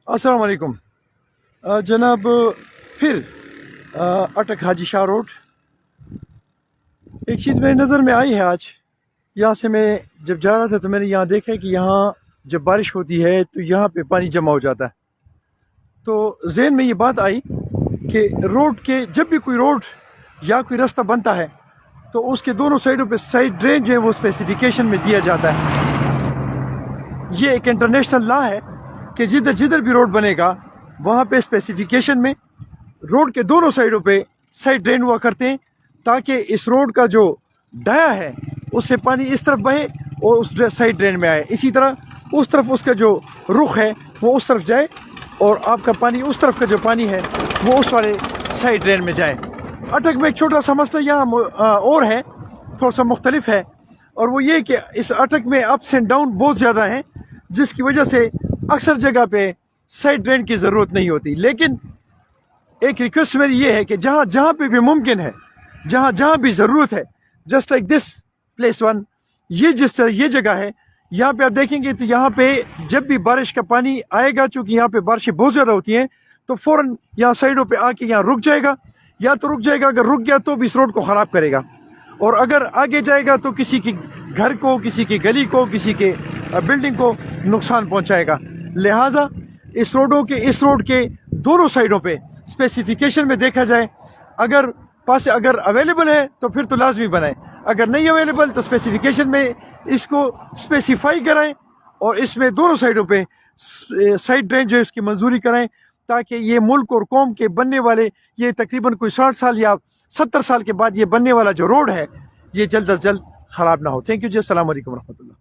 अस्सलाम वालेकुम। जनाब, फिर अटक हाजी शाह रोड। एक चीज़ मेरी नज़र में आई है आज। यहाँ से मैं जब जा रहा था तो मैंने यहाँ देखा कि यहाँ जब बारिश होती है तो यहाँ पे पानी जमा हो जाता है। तो ज़हन में ये बात आई कि रोड के जब भी कोई रोड या कोई रास्ता बनता है तो उसके दोनों साइडों पे साइड ड्रेन जो है वो स्पेसिफिकेशन में दिया जाता है। ये एक इंटरनेशनल लॉ है कि जिधर जिधर भी रोड बनेगा वहाँ पे स्पेसिफिकेशन में रोड के दोनों साइडों पे साइड ड्रेन हुआ करते हैं, ताकि इस रोड का जो डाया है उससे पानी इस तरफ बहे और उस साइड ड्रेन में आए, इसी तरह उस तरफ उसका जो रुख है वो उस तरफ जाए और आपका पानी उस तरफ का जो पानी है वो उस वाले साइड ड्रेन में जाए। अटक में एक छोटा सा मसला यहाँ और है, थोड़ा सा मुख्तलिफ है, और वो ये कि इस अटक में अप्स एंड डाउन बहुत ज़्यादा हैं, जिसकी वजह से अक्सर जगह पे साइड ड्रेन की ज़रूरत नहीं होती। लेकिन एक रिक्वेस्ट मेरी ये है कि जहाँ जहाँ पे भी मुमकिन है, जहाँ जहाँ भी ज़रूरत है, just like this place one, ये जिस तरह ये जगह है, यहाँ पे आप देखेंगे तो यहाँ पे जब भी बारिश का पानी आएगा, चूँकि यहाँ पे बारिशें बहुत ज़्यादा होती हैं, तो फ़ौरन यहाँ साइडों पे आके यहाँ रुक जाएगा, या तो रुक जाएगा, अगर रुक गया तो भी इस रोड को ख़राब करेगा, और अगर आगे जाएगा तो किसी के घर को, किसी की गली को, किसी के बिल्डिंग को नुकसान पहुँचाएगा। लिहाजा इस रोड के दोनों साइडों पे स्पेसिफिकेशन में देखा जाए, अगर अवेलेबल है तो फिर तो लाजमी बनाएं, अगर नहीं अवेलेबल तो स्पेसिफिकेशन में इसको स्पेसिफाई कराएं और इसमें दोनों साइडों पे साइड ड्रेन जो है इसकी मंजूरी कराएं, ताकि ये मुल्क और कौम के बनने वाले, ये तकरीबन कोई 60 साल या 70 साल के बाद ये बनने वाला जो रोड है ये जल्द अज जल्द ख़राब ना हो। थैंक यू जी। अस्सलाम वालेकुम रहमतुल्लाह।